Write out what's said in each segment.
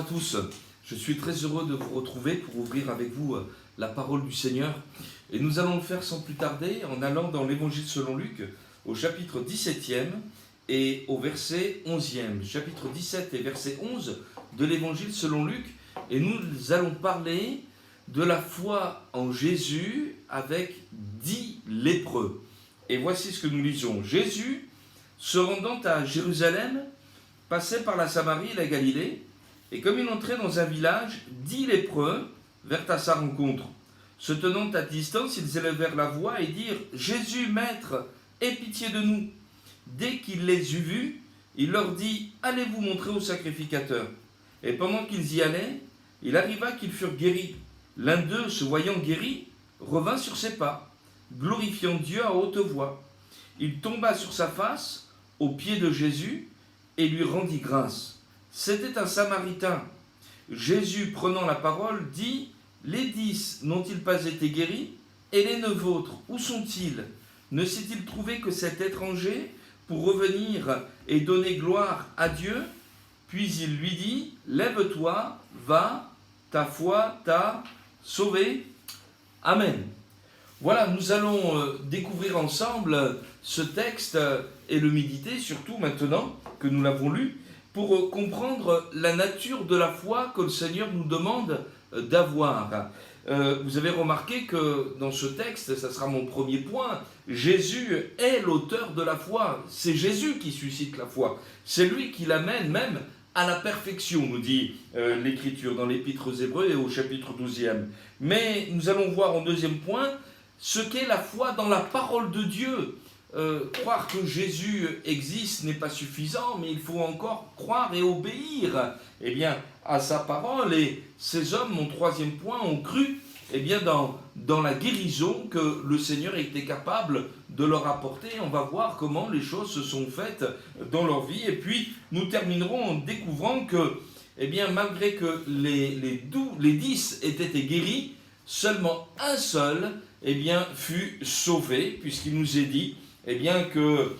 à tous, je suis très heureux de vous retrouver pour ouvrir avec vous la parole du Seigneur. Et nous allons le faire sans plus tarder en allant dans l'Évangile selon Luc au chapitre 17e et au verset 11e. Chapitre 17 et verset 11 de l'Évangile selon Luc. Et nous allons parler de la foi en Jésus avec 10 lépreux. Et voici ce que nous lisons. Jésus, se rendant à Jérusalem, passait par la Samarie et la Galilée, et comme il entrait dans un village, 10 lépreux vinrent à sa rencontre. Se tenant à distance, ils élevèrent la voix et dirent « Jésus, Maître, aie pitié de nous !» Dès qu'il les eut vus, il leur dit « Allez vous montrer au sacrificateur !» Et pendant qu'ils y allaient, il arriva qu'ils furent guéris. L'un d'eux, se voyant guéri, revint sur ses pas, glorifiant Dieu à haute voix. Il tomba sur sa face, aux pieds de Jésus, et lui rendit grâce. C'était un Samaritain. Jésus, prenant la parole, dit « Les 10 n'ont-ils pas été guéris? Et les 9 autres, où sont-ils? Ne s'est-il trouvé que cet étranger pour revenir et donner gloire à Dieu ?» Puis il lui dit « Lève-toi, va, ta foi t'a sauvé. » Amen. Voilà, nous allons découvrir ensemble ce texte et le méditer, surtout maintenant que nous l'avons lu, pour comprendre la nature de la foi que le Seigneur nous demande d'avoir. Vous avez remarqué que dans ce texte, ça sera mon premier point, Jésus est l'auteur de la foi. C'est Jésus qui suscite la foi. C'est lui qui l'amène même à la perfection, nous dit l'Écriture dans l'Épître aux Hébreux et au chapitre 12e. Mais nous allons voir en deuxième point ce qu'est la foi dans la parole de Dieu. Croire que Jésus existe n'est pas suffisant, mais il faut encore croire et obéir à sa parole. Et ces hommes, mon troisième point, ont cru dans la guérison que le Seigneur était capable de leur apporter. On va voir comment les choses se sont faites dans leur vie. Et puis, nous terminerons en découvrant que, malgré que les 10 aient été guéris, seulement un seul fut sauvé, puisqu'il nous est dit que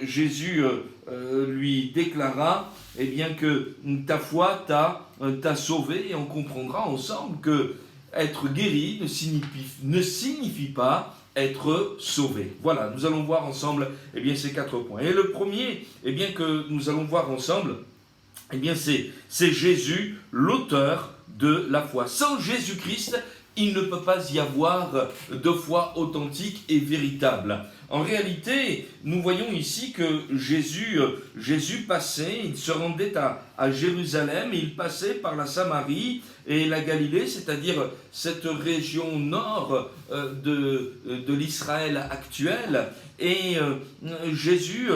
Jésus lui déclara que ta foi t'a sauvé, et on comprendra ensemble que être guéri ne signifie pas être sauvé. Voilà, nous allons voir ensemble ces 4 points. Et le premier que nous allons voir ensemble, c'est Jésus, l'auteur de la foi. Sans Jésus-Christ, il ne peut pas y avoir de foi authentique et véritable. En réalité, nous voyons ici que Jésus passait, il se rendait à Jérusalem, et il passait par la Samarie et la Galilée, c'est-à-dire cette région nord de l'Israël actuel. Et Jésus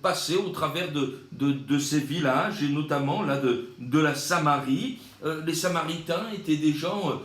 passait au travers de ces villages, et notamment là de la Samarie. Les Samaritains étaient des gens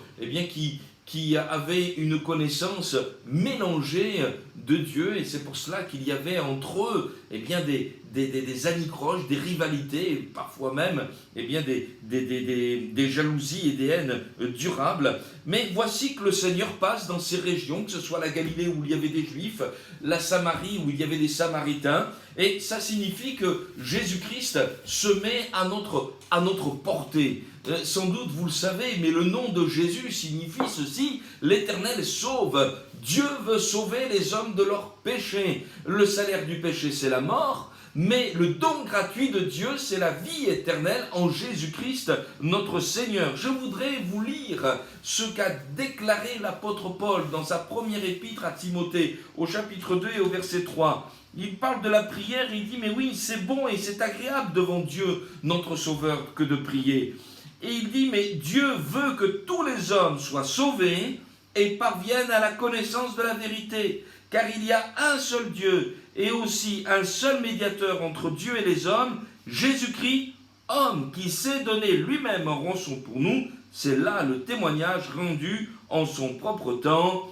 qui avaient une connaissance mélangée de Dieu, et c'est pour cela qu'il y avait entre eux des anicroches, des rivalités, et parfois même des jalousies et des haines durables. Mais voici que le Seigneur passe dans ces régions, que ce soit la Galilée où il y avait des Juifs, la Samarie où il y avait des Samaritains, et ça signifie que Jésus-Christ se met à notre portée. Sans doute vous le savez, mais le nom de Jésus signifie ceci: l'Éternel sauve. Dieu veut sauver les hommes de leurs péchés. Le salaire du péché, c'est la mort, mais le don gratuit de Dieu, c'est la vie éternelle en Jésus-Christ, notre Seigneur. Je voudrais vous lire ce qu'a déclaré l'apôtre Paul dans sa première épître à Timothée, au chapitre 2 et au verset 3. Il parle de la prière, il dit « Mais oui, c'est bon et c'est agréable devant Dieu, notre Sauveur, que de prier. » Et il dit « Mais Dieu veut que tous les hommes soient sauvés et parviennent à la connaissance de la vérité. Car il y a un seul Dieu et aussi un seul médiateur entre Dieu et les hommes, Jésus-Christ, homme qui s'est donné lui-même en rançon pour nous. C'est là le témoignage rendu en son propre temps.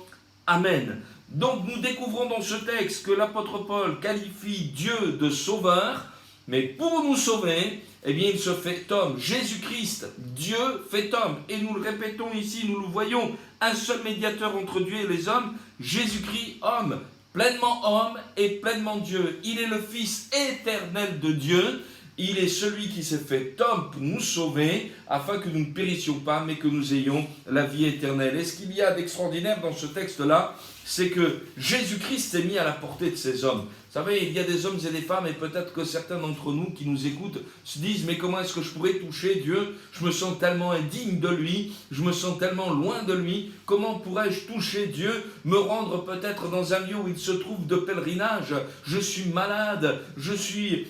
Amen. » Donc nous découvrons dans ce texte que l'apôtre Paul qualifie Dieu de sauveur, mais pour nous sauver, il se fait homme. Jésus-Christ, Dieu fait homme. Et nous le répétons ici, nous le voyons, un seul médiateur entre Dieu et les hommes, Jésus-Christ, homme, pleinement homme et pleinement Dieu. Il est le Fils éternel de Dieu, Il est celui qui s'est fait homme pour nous sauver, afin que nous ne périssions pas, mais que nous ayons la vie éternelle. Et ce qu'il y a d'extraordinaire dans ce texte-là, c'est que Jésus-Christ est mis à la portée de ces hommes. Vous savez, il y a des hommes et des femmes, et peut-être que certains d'entre nous qui nous écoutent se disent « Mais comment est-ce que je pourrais toucher Dieu? Je me sens tellement indigne de lui, je me sens tellement loin de lui. Comment pourrais-je toucher Dieu, me rendre peut-être dans un lieu où il se trouve de pèlerinage? Je suis malade, je suis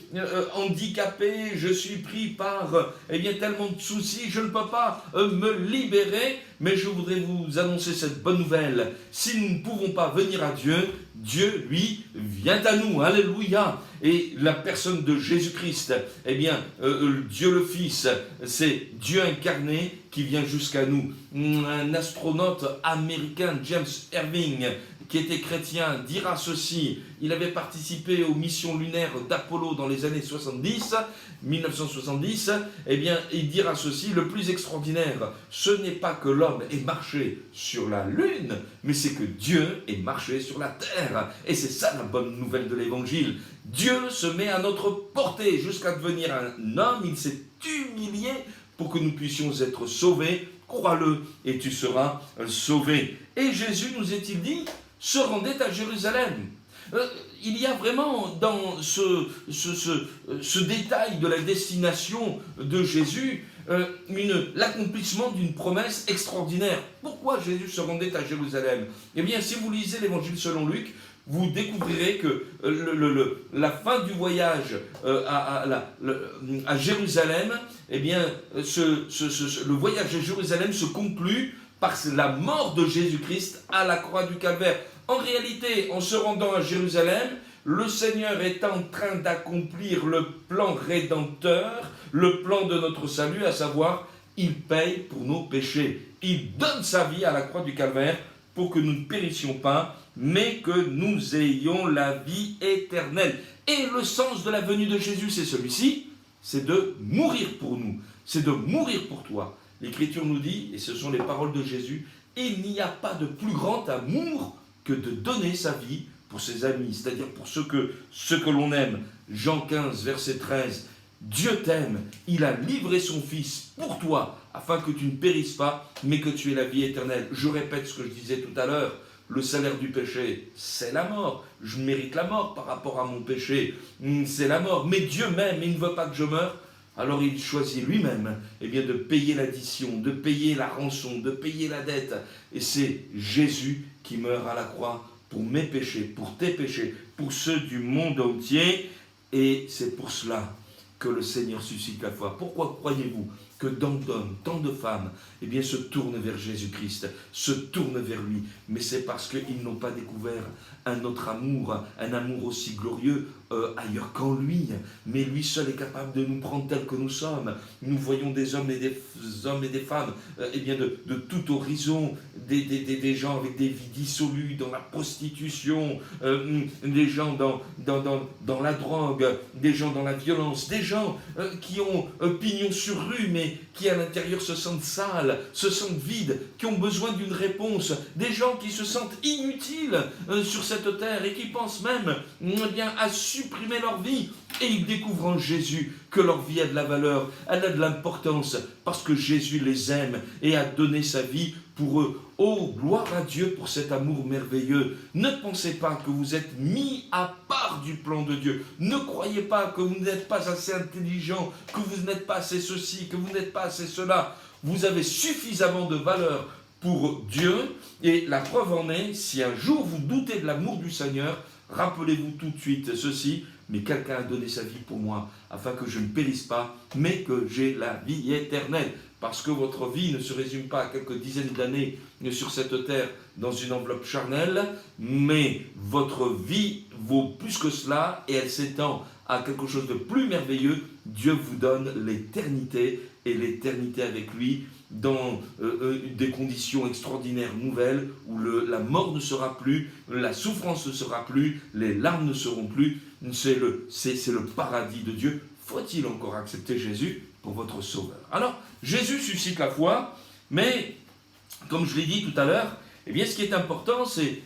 handicapé, je suis pris par tellement de soucis, je ne peux pas me libérer. » Mais je voudrais vous annoncer cette bonne nouvelle. Si nous ne pouvons pas venir à Dieu, Dieu, lui, vient à nous. Alléluia. Et la personne de Jésus-Christ, Dieu le Fils, c'est Dieu incarné qui vient jusqu'à nous. Un astronaute américain, James Irving, qui était chrétien, dira ceci. Il avait participé aux missions lunaires d'Apollo dans les années 1970. Il dira ceci: le plus extraordinaire, ce n'est pas que l'homme ait marché sur la Lune, mais c'est que Dieu ait marché sur la terre. Et c'est ça la bonne nouvelle de l'Évangile. Dieu se met à notre portée jusqu'à devenir un homme. Il s'est humilié pour que nous puissions être sauvés. Crois-le et tu seras sauvé. Et Jésus, nous est-il dit, se rendait à Jérusalem. Il y a vraiment dans ce détail de la destination de Jésus l'accomplissement d'une promesse extraordinaire. Pourquoi Jésus se rendait à Jérusalem? Eh bien, si vous lisez l'Évangile selon Luc, vous découvrirez que la fin du voyage à Jérusalem, le voyage à Jérusalem se conclut par la mort de Jésus-Christ à la croix du Calvaire. En réalité, en se rendant à Jérusalem, le Seigneur est en train d'accomplir le plan rédempteur, le plan de notre salut, à savoir, il paye pour nos péchés. Il donne sa vie à la croix du Calvaire pour que nous ne périssions pas, mais que nous ayons la vie éternelle. Et le sens de la venue de Jésus, c'est celui-ci, c'est de mourir pour nous, c'est de mourir pour toi. L'Écriture nous dit, et ce sont les paroles de Jésus, il n'y a pas de plus grand amour que de donner sa vie pour ses amis, c'est-à-dire pour ceux que l'on aime. Jean 15, verset 13, Dieu t'aime, il a livré son Fils pour toi, afin que tu ne périsses pas, mais que tu aies la vie éternelle. Je répète ce que je disais tout à l'heure, le salaire du péché, c'est la mort. Je mérite la mort par rapport à mon péché, c'est la mort. Mais Dieu m'aime, il ne veut pas que je meure. Alors il choisit lui-même de payer l'addition, de payer la rançon, de payer la dette. Et c'est Jésus qui meurt à la croix pour mes péchés, pour tes péchés, pour ceux du monde entier. Et c'est pour cela que le Seigneur suscite la foi. Pourquoi croyez-vous que tant d'hommes, tant de femmes, se tournent vers Jésus-Christ, se tournent vers lui? Mais c'est parce qu'ils n'ont pas découvert un autre amour, un amour aussi glorieux ailleurs qu'en lui. Mais lui seul est capable de nous prendre tels que nous sommes. Nous voyons des hommes et des femmes de tout horizon, des gens avec des vies dissolues dans la prostitution, des gens dans la drogue, des gens dans la violence, des gens qui ont pignon sur rue, mais qui à l'intérieur se sentent sales, se sentent vides, qui ont besoin d'une réponse, des gens qui se sentent inutiles sur cette terre et qui pensent même à supprimer leur vie. Et ils découvrent en Jésus que leur vie a de la valeur, elle a de l'importance, parce que Jésus les aime et a donné sa vie pour eux. Oh, gloire à Dieu pour cet amour merveilleux. Ne pensez pas que vous êtes mis à part du plan de Dieu. Ne croyez pas que vous n'êtes pas assez intelligent, que vous n'êtes pas assez ceci, que vous n'êtes pas assez cela. Vous avez suffisamment de valeur pour Dieu. Et la preuve en est, si un jour vous doutez de l'amour du Seigneur, rappelez-vous tout de suite ceci: mais quelqu'un a donné sa vie pour moi, afin que je ne périsse pas, mais que j'ai la vie éternelle. Parce que votre vie ne se résume pas à quelques dizaines d'années sur cette terre dans une enveloppe charnelle, mais votre vie vaut plus que cela et elle s'étend à quelque chose de plus merveilleux. Dieu vous donne l'éternité et l'éternité avec lui dans des conditions extraordinaires nouvelles où la mort ne sera plus, la souffrance ne sera plus, les larmes ne seront plus. C'est le paradis de Dieu. Faut-il encore accepter Jésus pour votre sauveur? Alors, Jésus suscite la foi, mais, comme je l'ai dit tout à l'heure, ce qui est important, c'est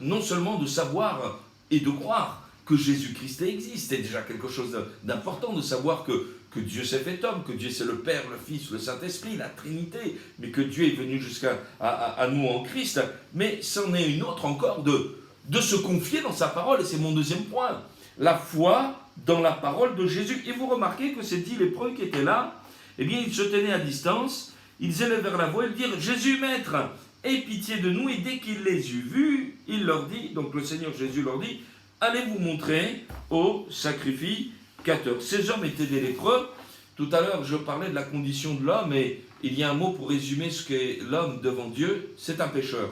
non seulement de savoir et de croire, que Jésus-Christ existe. C'est déjà quelque chose d'important de savoir que Dieu s'est fait homme, que Dieu c'est le Père, le Fils, le Saint-Esprit, la Trinité, mais que Dieu est venu jusqu'à à nous en Christ. Mais c'en est une autre encore de se confier dans sa parole, et c'est mon deuxième point. La foi dans la parole de Jésus. Et vous remarquez que ces 10 lépreux qui étaient là, eh bien ils se tenaient à distance, ils élevèrent la voix et dirent « Jésus, Maître, aie pitié de nous ». Et dès qu'il les eut vus, il leur dit, donc le Seigneur Jésus leur dit « Allez vous montrer au sacrificateur ». Ces hommes étaient des lépreux. Tout à l'heure, je parlais de la condition de l'homme, et il y a un mot pour résumer ce qu'est l'homme devant Dieu, c'est un pécheur.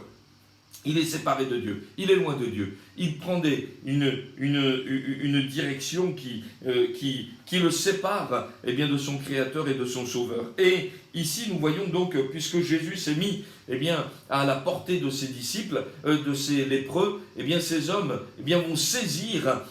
Il est séparé de Dieu, il est loin de Dieu. Il prend une direction qui le sépare de son Créateur et de son Sauveur. Et ici, nous voyons donc, puisque Jésus s'est mis à la portée de ses disciples, de ses lépreux, ces hommes vont saisir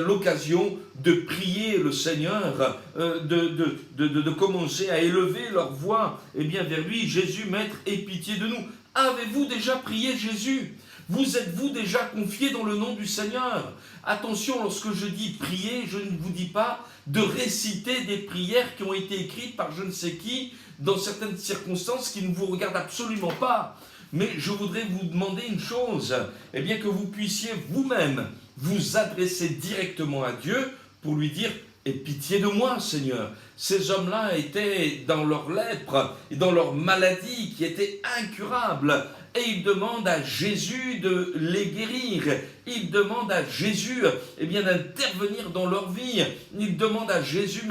l'occasion de prier le Seigneur, de commencer à élever leur voix vers lui. Jésus, Maître, aie pitié de nous. Avez-vous déjà prié Jésus? Vous êtes-vous déjà confié dans le nom du Seigneur? Attention, lorsque je dis prier, je ne vous dis pas de réciter des prières qui ont été écrites par je ne sais qui, dans certaines circonstances qui ne vous regardent absolument pas. Mais je voudrais vous demander une chose, que vous puissiez vous-même vous adresser directement à Dieu pour lui dire « Aie pitié de moi, Seigneur ». Ces hommes-là étaient dans leur lèpre et dans leur maladie qui était incurable. Et ils demandent à Jésus de les guérir. Ils demandent à Jésus d'intervenir dans leur vie. Ils demandent à Jésus,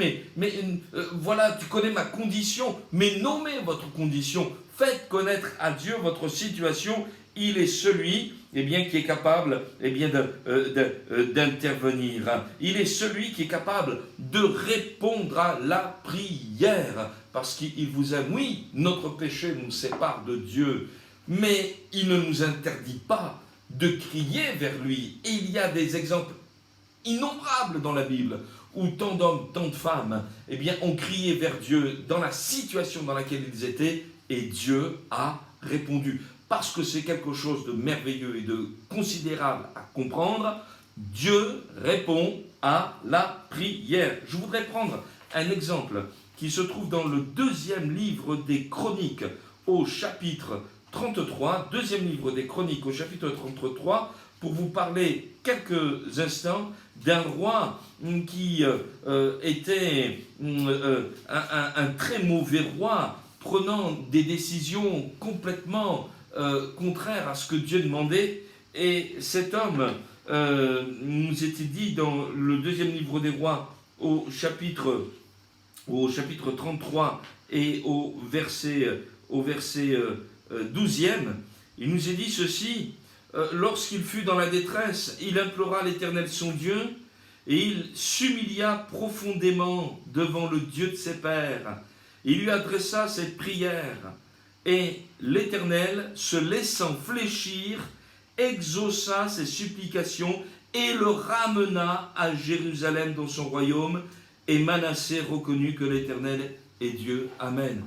voilà, tu connais ma condition, mais nommez votre condition. Faites connaître à Dieu votre situation. Il est celui qui est capable d'intervenir. Il est celui qui est capable de répondre à la prière. Parce qu'il vous aime. Oui, notre péché nous sépare de Dieu. Mais il ne nous interdit pas de crier vers lui. Et il y a des exemples innombrables dans la Bible où tant d'hommes, tant de femmes ont crié vers Dieu dans la situation dans laquelle ils étaient et Dieu a répondu. Parce que c'est quelque chose de merveilleux et de considérable à comprendre, Dieu répond à la prière. Je voudrais prendre un exemple qui se trouve dans le 2e livre des Chroniques au chapitre 33, 2e livre des Chroniques au chapitre 33, pour vous parler quelques instants d'un roi qui était un très mauvais roi, prenant des décisions complètement contraires à ce que Dieu demandait. Et cet homme, nous est dit dans le 2e livre des rois, au chapitre 33 et au verset 12e, il nous est dit ceci: lorsqu'il fut dans la détresse, il implora l'Éternel son Dieu, et il s'humilia profondément devant le Dieu de ses pères. Il lui adressa cette prière, et l'Éternel, se laissant fléchir, exauça ses supplications et le ramena à Jérusalem dans son royaume, et Manassé reconnut que l'Éternel est Dieu. Amen.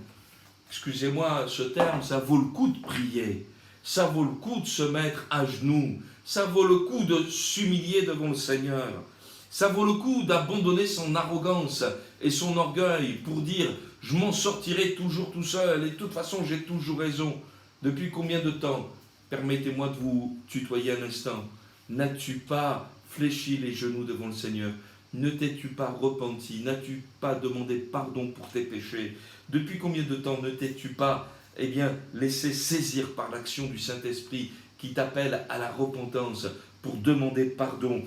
Excusez-moi ce terme, ça vaut le coup de prier, ça vaut le coup de se mettre à genoux, ça vaut le coup de s'humilier devant le Seigneur, ça vaut le coup d'abandonner son arrogance et son orgueil pour dire « je m'en sortirai toujours tout seul et de toute façon j'ai toujours raison ». Depuis combien de temps, permettez-moi de vous tutoyer un instant, n'as-tu pas fléchi les genoux devant le Seigneur? Ne t'es-tu pas repenti? N'as-tu pas demandé pardon pour tes péchés? Depuis combien de temps ne t'es-tu pas laissé saisir par l'action du Saint-Esprit qui t'appelle à la repentance pour demander pardon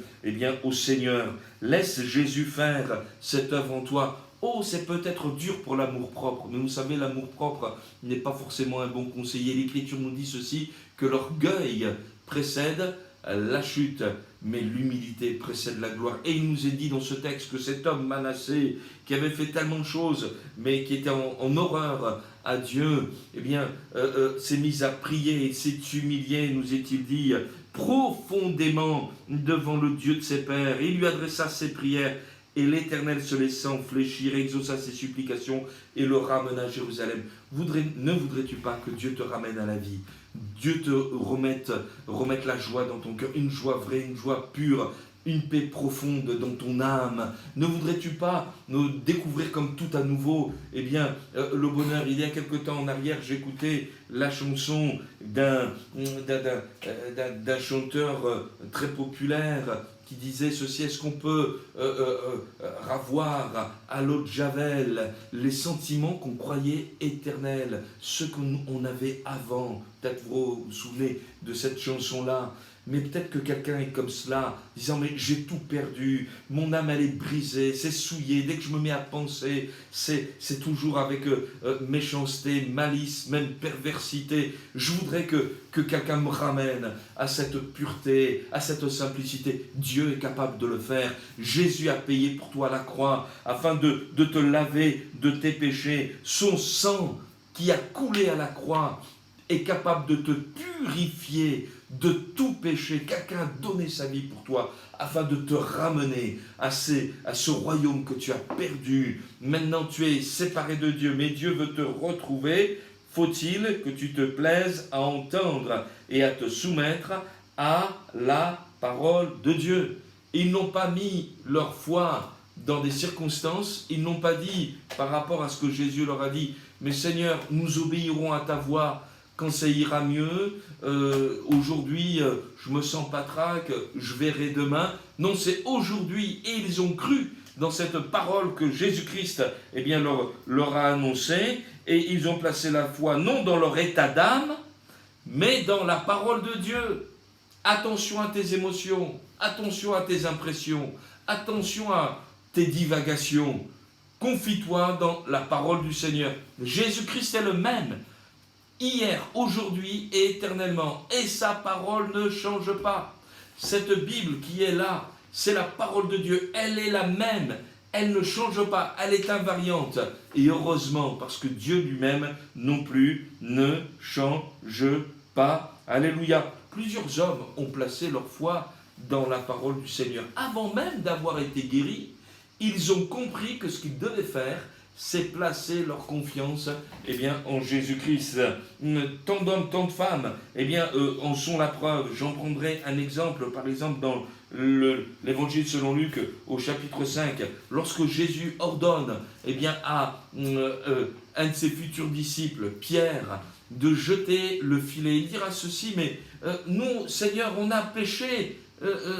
au Seigneur? Laisse Jésus faire cette œuvre en toi. Oh, c'est peut-être dur pour l'amour-propre, mais vous savez, l'amour-propre n'est pas forcément un bon conseiller. L'Écriture nous dit ceci, que l'orgueil précède la chute, mais l'humilité précède la gloire. Et il nous est dit dans ce texte que cet homme Manassé, qui avait fait tellement de choses, mais qui était en horreur à Dieu, s'est mis à prier et s'est humilié, nous est-il dit, profondément devant le Dieu de ses pères. Et il lui adressa ses prières, et l'Éternel, se laissant fléchir, exauça ses supplications et le ramena à Jérusalem. Ne voudrais-tu pas que Dieu te ramène à la vie? Dieu te remette la joie dans ton cœur, une joie vraie, une joie pure, une paix profonde dans ton âme? Ne voudrais-tu pas nous découvrir comme tout à nouveau, eh bien, le bonheur? Il y a quelque temps en arrière, j'écoutais la chanson d'un chanteur très populaire qui disait ceci: est-ce qu'on peut ravoir à l'eau de Javel les sentiments qu'on croyait éternels, ceux qu'on avait avant? Peut-être vous vous souvenez de cette chanson-là. Mais peut-être que quelqu'un est comme cela, disant: mais j'ai tout perdu, mon âme elle est brisée, c'est souillé, dès que je me mets à penser, c'est toujours avec méchanceté, malice, même perversité. Je voudrais que quelqu'un me ramène à cette pureté, à cette simplicité. Dieu est capable de le faire. Jésus a payé pour toi à la croix, afin de te laver de tes péchés. Son sang qui a coulé à la croix est capable de te purifier de tout péché. Quelqu'un a donné sa vie pour toi afin de te ramener à ce royaume que tu as perdu. Maintenant tu es séparé de Dieu, mais Dieu veut te retrouver. Faut-il que tu te plaises à entendre et à te soumettre à la parole de Dieu. Ils n'ont pas mis leur foi dans des circonstances, ils n'ont pas dit par rapport à ce que Jésus leur a dit: mais Seigneur, nous obéirons à ta voix quand ça ira mieux, aujourd'hui je me sens patraque, je verrai demain. Non, c'est aujourd'hui, et ils ont cru dans cette parole que Jésus-Christ leur a annoncée, et ils ont placé la foi non dans leur état d'âme, mais dans la parole de Dieu. Attention à tes émotions, attention à tes impressions, attention à tes divagations. Confie-toi dans la parole du Seigneur. Jésus-Christ est le même, hier, aujourd'hui et éternellement. Et sa parole ne change pas. Cette Bible qui est là, c'est la parole de Dieu. Elle est la même. Elle ne change pas. Elle est invariante. Et heureusement, parce que Dieu lui-même non plus ne change pas. Alléluia. Plusieurs hommes ont placé leur foi dans la parole du Seigneur. Avant même d'avoir été guéris, ils ont compris que ce qu'ils devaient faire, c'est placer leur confiance en Jésus-Christ. Tant d'hommes, tant de femmes en sont la preuve. J'en prendrai un exemple, par exemple dans l'évangile selon Luc au chapitre 5, lorsque Jésus ordonne à un de ses futurs disciples, Pierre, de jeter le filet. Il dira ceci: mais nous, Seigneur, on a péché,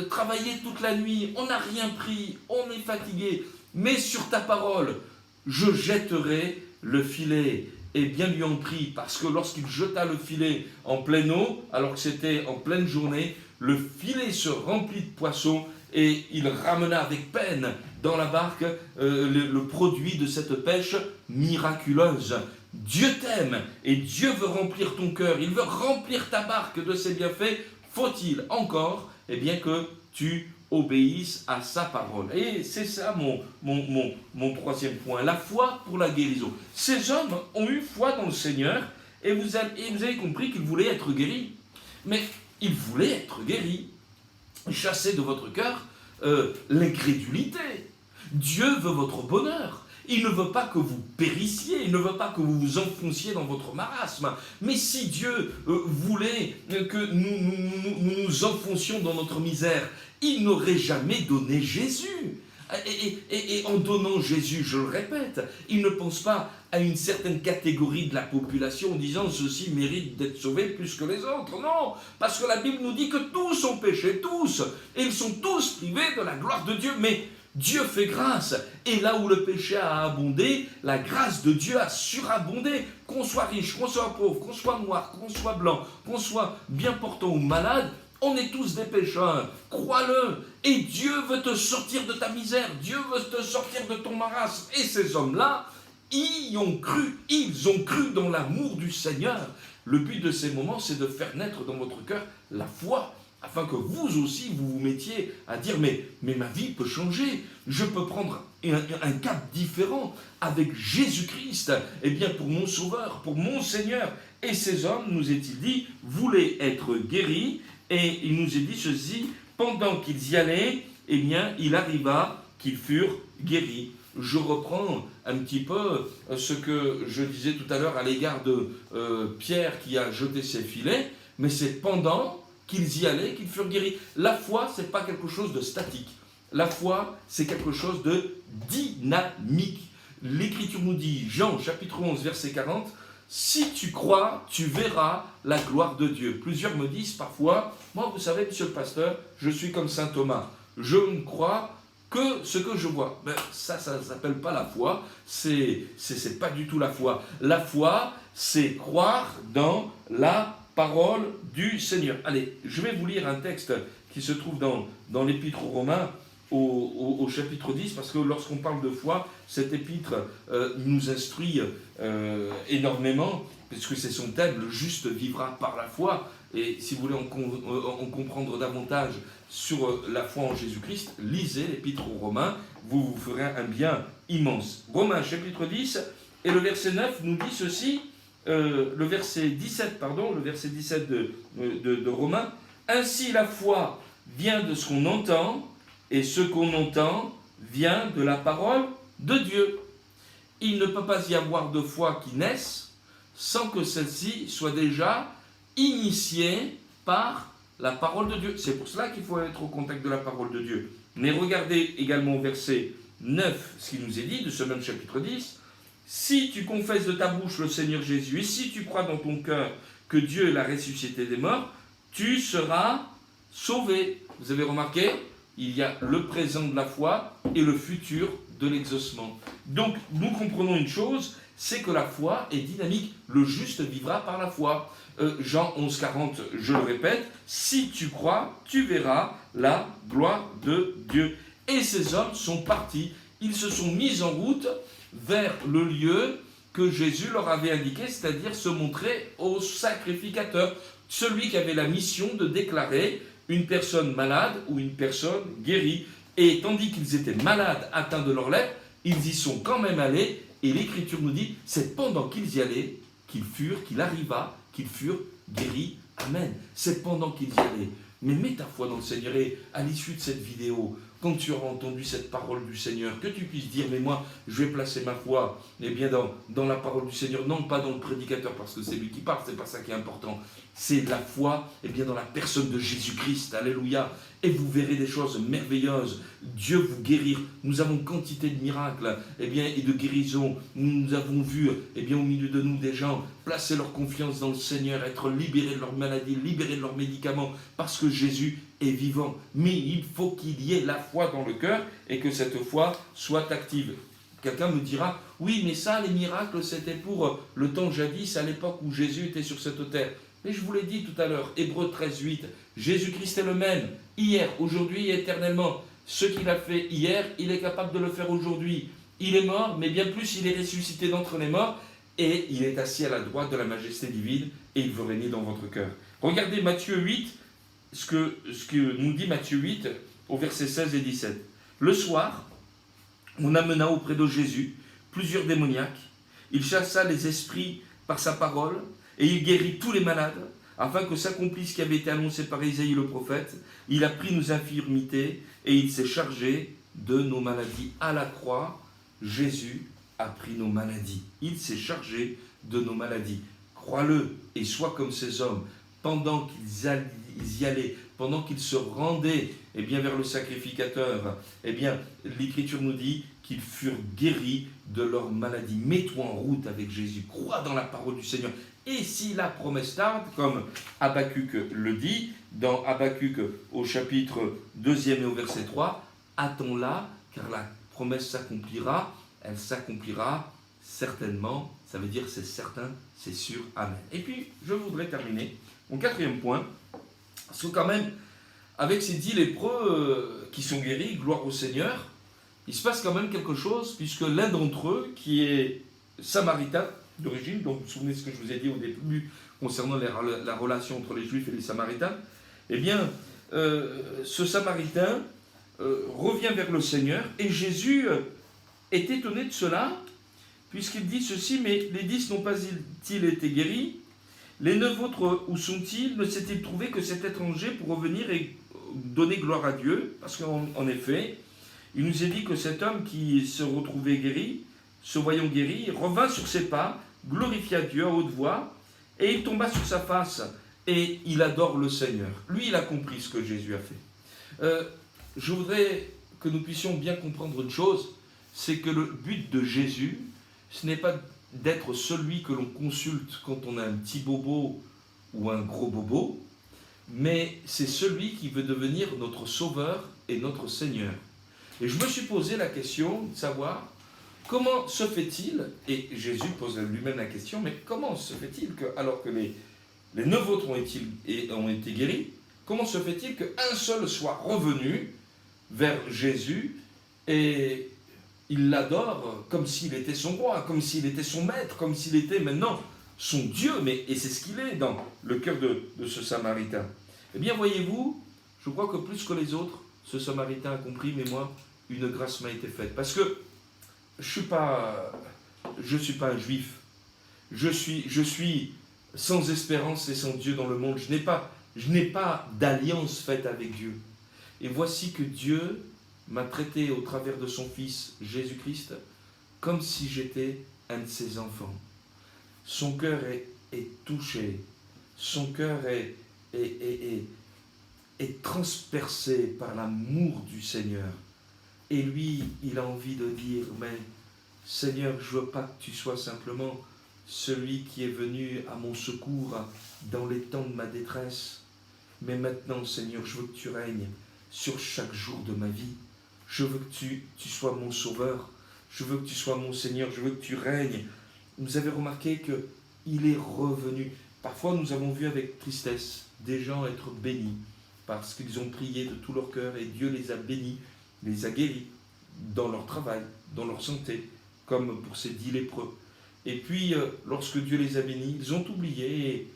travaillé toute la nuit, on n'a rien pris, on est fatigué, mais sur ta parole, je jetterai le filet. Et bien lui en prie, parce que lorsqu'il jeta le filet en pleine eau, alors que c'était en pleine journée, le filet se remplit de poissons et il ramena avec peine dans la barque le produit de cette pêche miraculeuse. Dieu t'aime et Dieu veut remplir ton cœur, il veut remplir ta barque de ses bienfaits. Faut-il encore que tu obéissent à sa parole. Et c'est ça mon troisième point, la foi pour la guérison. Ces hommes ont eu foi dans le Seigneur et vous avez compris qu'ils voulaient être guéris. Mais ils voulaient être guéris. Chassez de votre cœur l'incrédulité. Dieu veut votre bonheur. Il ne veut pas que vous périssiez, il ne veut pas que vous vous enfonciez dans votre marasme. Mais si Dieu voulait que nous enfoncions dans notre misère, il n'aurait jamais donné Jésus. Et en donnant Jésus, je le répète, il ne pense pas à une certaine catégorie de la population en disant ceux-ci méritent d'être sauvés plus que les autres. Non, parce que la Bible nous dit que tous ont péché, tous, et ils sont tous privés de la gloire de Dieu. Mais Dieu fait grâce, et là où le péché a abondé, la grâce de Dieu a surabondé. Qu'on soit riche, qu'on soit pauvre, qu'on soit noir, qu'on soit blanc, qu'on soit bien portant ou malade, on est tous des pécheurs, crois-le. Et Dieu veut te sortir de ta misère, Dieu veut te sortir de ton marasme. Et ces hommes-là, ils ont cru dans l'amour du Seigneur. Le but de ces moments, c'est de faire naître dans votre cœur la foi, afin que vous aussi, vous vous mettiez à dire, mais ma vie peut changer, je peux prendre un cap différent avec Jésus-Christ, pour mon Sauveur, pour mon Seigneur. Et ces hommes, nous est-il dit, voulaient être guéris, et il nous est dit ceci: pendant qu'ils y allaient, il arriva qu'ils furent guéris. Je reprends un petit peu ce que je disais tout à l'heure à l'égard de Pierre qui a jeté ses filets, mais c'est pendant qu'ils y allaient, qu'ils furent guéris. La foi, ce n'est pas quelque chose de statique. La foi, c'est quelque chose de dynamique. L'Écriture nous dit, Jean chapitre 11, verset 40, « Si tu crois, tu verras la gloire de Dieu. » Plusieurs me disent parfois, « Moi, vous savez, monsieur le pasteur, je suis comme saint Thomas. Je ne crois que ce que je vois. » Ben, ça ne s'appelle pas la foi. C'est pas du tout la foi. La foi, c'est croire dans la parole du Seigneur. Allez, je vais vous lire un texte qui se trouve dans l'Épître aux Romains, au chapitre 10, parce que lorsqu'on parle de foi, cet épître nous instruit énormément, puisque c'est son thème, le juste vivra par la foi. Et si vous voulez en comprendre davantage sur la foi en Jésus-Christ, lisez l'Épître aux Romains, vous vous ferez un bien immense. Romains chapitre 10, et le verset 9 nous dit ceci, le verset 17 de Romains, « Ainsi la foi vient de ce qu'on entend, et ce qu'on entend vient de la parole de Dieu. Il ne peut pas y avoir de foi qui naisse sans que celle-ci soit déjà initiée par la parole de Dieu. » C'est pour cela qu'il faut être au contact de la parole de Dieu. Mais regardez également au verset 9 ce qui nous est dit de ce même chapitre 10. « Si tu confesses de ta bouche le Seigneur Jésus, et si tu crois dans ton cœur que Dieu l'a ressuscité des morts, tu seras sauvé. » Vous avez remarqué ? Il y a le présent de la foi et le futur de l'exaucement. Donc, nous comprenons une chose, c'est que la foi est dynamique. Le juste vivra par la foi. Jean 11, 40, je le répète, « Si tu crois, tu verras la gloire de Dieu. » Et ces hommes sont partis. Ils se sont mis en route vers le lieu que Jésus leur avait indiqué, c'est-à-dire se montrer au sacrificateur, celui qui avait la mission de déclarer une personne malade ou une personne guérie. Et tandis qu'ils étaient malades, atteints de leur lèpre, ils y sont quand même allés, et l'Écriture nous dit, c'est pendant qu'ils y allaient, qu'il arriva, qu'ils furent guéris. Amen. C'est pendant qu'ils y allaient. Mais mets ta foi dans le Seigneur, et à l'issue de cette vidéo, quand tu auras entendu cette parole du Seigneur, que tu puisses dire, mais moi, je vais placer ma foi bien dans la parole du Seigneur, non pas dans le prédicateur, parce que c'est lui qui parle, c'est pas ça qui est important. C'est la foi bien dans la personne de Jésus-Christ, alléluia. Et vous verrez des choses merveilleuses. Dieu vous guérir. Nous avons quantité de miracles et de guérisons. Nous avons vu au milieu de nous des gens placer leur confiance dans le Seigneur, être libérés de leurs maladies, libérés de leurs médicaments, parce que Jésus est vivant. Mais il faut qu'il y ait la foi dans le cœur et que cette foi soit active. Quelqu'un me dira, oui, mais ça, les miracles, c'était pour le temps jadis, à l'époque où Jésus était sur cette terre. Mais je vous l'ai dit tout à l'heure, Hébreux 13, 8, Jésus-Christ est le même, hier, aujourd'hui et éternellement. Ce qu'il a fait hier, il est capable de le faire aujourd'hui. Il est mort, mais bien plus, il est ressuscité d'entre les morts, et il est assis à la droite de la majesté divine, et il veut régner dans votre cœur. Regardez Matthieu 8, ce que nous dit Matthieu 8, au verset 16 et 17. Le soir, on amena auprès de Jésus plusieurs démoniaques. Il chassa les esprits par sa parole, et il guérit tous les malades, afin que s'accomplisse ce qui avait été annoncé par Isaïe le prophète. Il a pris nos infirmités et il s'est chargé de nos maladies. À la croix, Jésus a pris nos maladies. Il s'est chargé de nos maladies. Crois-le et sois comme ces hommes. Pendant qu'ils y allaient, pendant qu'ils se rendaient vers le sacrificateur, l'Écriture nous dit qu'ils furent guéris de leur maladie. Mets-toi en route avec Jésus. Crois dans la parole du Seigneur. Et si la promesse tarde, comme Habakkuk le dit, dans Habakkuk au chapitre 2 et au verset 3, attends-la, car la promesse s'accomplira, elle s'accomplira certainement, ça veut dire c'est certain, c'est sûr, amen. Et puis, je voudrais terminer mon quatrième point, parce que quand même, avec ces 10 lépreux qui sont guéris, gloire au Seigneur, il se passe quand même quelque chose, puisque l'un d'entre eux, qui est samaritain, d'origine, donc vous vous souvenez de ce que je vous ai dit au début concernant la relation entre les Juifs et les Samaritains, ce Samaritain revient vers le Seigneur et Jésus est étonné de cela puisqu'il dit ceci, mais les 10 n'ont pas-ils été guéris? Les 9 autres, où sont-ils? Ne s'est-il trouvé que cet étranger pour revenir et donner gloire à Dieu? Parce qu'en effet, il nous est dit que cet homme qui se retrouvait guéri, se voyant guéri, revint sur ses pas, glorifia Dieu à haute voix, et il tomba sur sa face et il adore le Seigneur. Lui, il a compris ce que Jésus a fait. Je voudrais que nous puissions bien comprendre une chose, c'est que le but de Jésus, ce n'est pas d'être celui que l'on consulte quand on a un petit bobo ou un gros bobo, mais c'est celui qui veut devenir notre Sauveur et notre Seigneur. Et je me suis posé la question de savoir comment se fait-il, et Jésus pose lui-même la question, mais comment se fait-il que, alors que les 9 autres ont été guéris, comment se fait-il qu'un seul soit revenu vers Jésus et il l'adore comme s'il était son roi, comme s'il était son maître, comme s'il était maintenant son Dieu, et c'est ce qu'il est dans le cœur de ce Samaritain. Eh bien, voyez-vous, je crois que plus que les autres, ce Samaritain a compris, mais moi, une grâce m'a été faite. Parce que je suis pas un juif. Je suis sans espérance et sans Dieu dans le monde. Je n'ai pas d'alliance faite avec Dieu. Et voici que Dieu m'a traité au travers de son Fils Jésus-Christ comme si j'étais un de ses enfants. Son cœur est touché. Son cœur est transpercé par l'amour du Seigneur. Et lui, il a envie de dire, mais Seigneur, je ne veux pas que tu sois simplement celui qui est venu à mon secours dans les temps de ma détresse. Mais maintenant, Seigneur, je veux que tu règnes sur chaque jour de ma vie. Je veux que tu sois mon sauveur. Je veux que tu sois mon Seigneur. Je veux que tu règnes. Vous avez remarqué qu'il est revenu. Parfois, nous avons vu avec tristesse des gens être bénis parce qu'ils ont prié de tout leur cœur et Dieu les a bénis, les a guéris dans leur travail, dans leur santé, comme pour ces 10 lépreux. Et puis, lorsque Dieu les a bénis, ils ont oublié et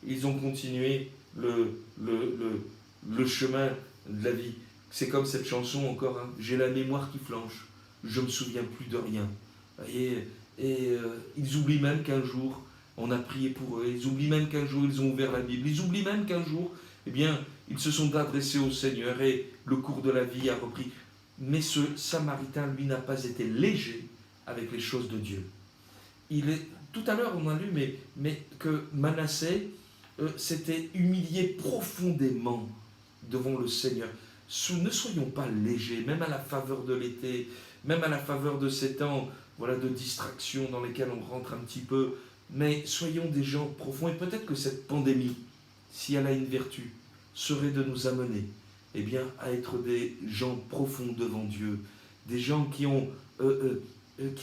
ils ont continué le chemin de la vie. C'est comme cette chanson encore, hein, j'ai la mémoire qui flanche, je ne me souviens plus de rien. Et ils oublient même qu'un jour, on a prié pour eux, ils oublient même qu'un jour, ils ont ouvert la Bible, ils oublient même qu'un jour, eh bien, ils se sont adressés au Seigneur et le cours de la vie a repris. Mais ce Samaritain, lui, n'a pas été léger avec les choses de Dieu. Tout à l'heure, on a lu mais que Manassé s'était humilié profondément devant le Seigneur. Ne soyons pas légers, même à la faveur de l'été, même à la faveur de ces temps de distraction dans lesquels on rentre un petit peu, mais soyons des gens profonds. Et peut-être que cette pandémie, si elle a une vertu, serait de nous amener à être des gens profonds devant Dieu, des gens qui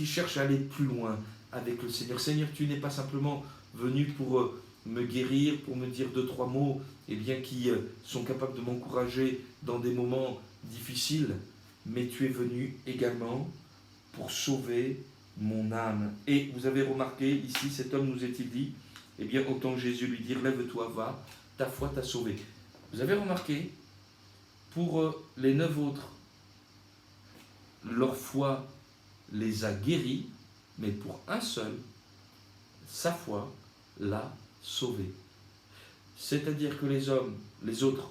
cherchent à aller plus loin avec le Seigneur. Seigneur, tu n'es pas simplement venu pour me guérir, pour me dire 2-3 mots, qui sont capables de m'encourager dans des moments difficiles, mais tu es venu également pour sauver mon âme. Et vous avez remarqué, ici, cet homme nous est-il dit, autant Jésus lui dire, lève-toi, va, ta foi t'a sauvé. Vous avez remarqué, pour les 9 autres, leur foi les a guéris, mais pour un seul, sa foi l'a sauvé. C'est-à-dire que les autres,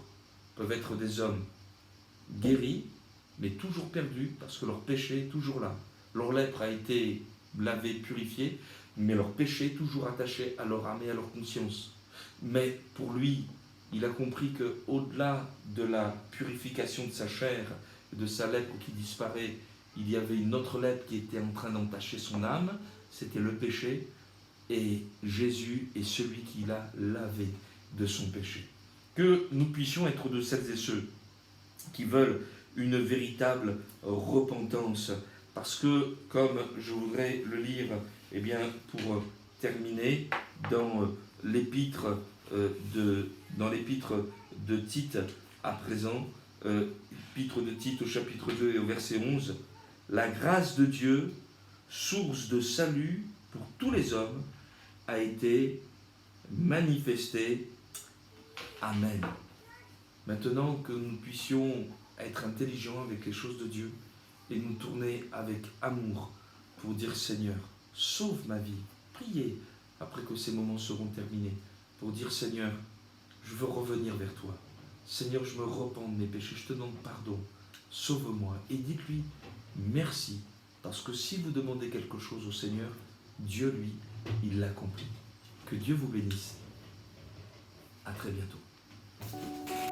peuvent être des hommes guéris, mais toujours perdus, parce que leur péché est toujours là. Leur lèpre a été lavée, purifiée, mais leur péché est toujours attaché à leur âme et à leur conscience. Mais pour lui, il a compris qu'au-delà de la purification de sa chair, de sa lèpre qui disparaît, il y avait une autre lèpre qui était en train d'entacher son âme, c'était le péché, et Jésus est celui qui l'a lavé de son péché. Que nous puissions être de celles et ceux qui veulent une véritable repentance, parce que, comme je voudrais le lire, pour terminer, dans l'épître de Tite à présent, épître de Tite au chapitre 2 et au verset 11, la grâce de Dieu, source de salut pour tous les hommes, a été manifestée. Amen. Maintenant que nous puissions être intelligents avec les choses de Dieu et nous tourner avec amour pour dire Seigneur, sauve ma vie. Priez après que ces moments seront terminés pour dire Seigneur, je veux revenir vers toi. Seigneur, je me repens de mes péchés, je te demande pardon, sauve-moi. Et dites-lui merci, parce que si vous demandez quelque chose au Seigneur, Dieu, lui, il l'accomplit. Que Dieu vous bénisse. À très bientôt.